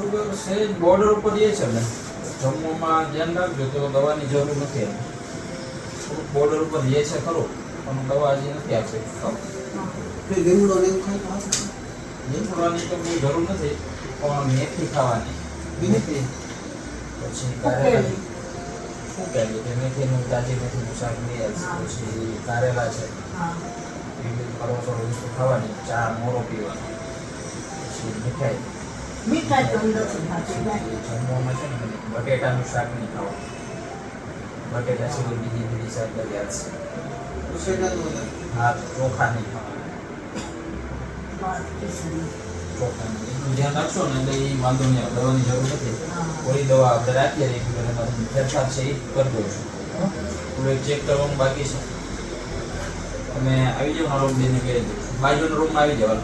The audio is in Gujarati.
સુગર સહેજ બોર્ડર ઉપર જે છે ને જમવામાં ધ્યાન રાખજો તો દવાની જરૂર નથી એમ. થોડુંક બોર્ડર ઉપર જે છે ખરું પણ દવા હજી નથી આપી. લીમડો ને એવું ખાય તો લીમડોની તો બહુ જરૂર નથી પણ મેથી ખાવાની. મેથી પછી કારેલા ફૂંકેલી કે મેથીનું તાજી મેથીનું શાક લઈ આવી. પછી કારેલા છે એ બધી ફરવા વસ્તુ ખાવાની. ચા મોરો પીવાનો. પછી મીઠાઈ તો નથી ખાતી કાંઈ. જમવામાં છે ને બટેટાનું શાક નહીં ખાવાનું. બટેટા સિવાય બીજી બધી શાકભાજી આવશે. ઉસેટા તો હા ચોખા નહીં ખાવાના. વાત કિસની. ચોખા એટલું ધ્યાન રાખશો ને એટલે એ વાંધો નહીં આવે. દવાની જરૂર નથી. કોઈ દવા આપણે રાખીએ રેગ્યુલર એમાં ફેરફાર છે એ કરી દઉં છું. થોડું ચેક કરવાનું બાકી છે. તમે આવી જાઓ મારો રૂમ બેને કહી દઉં. બાજુના રૂમમાં આવી જાઓ.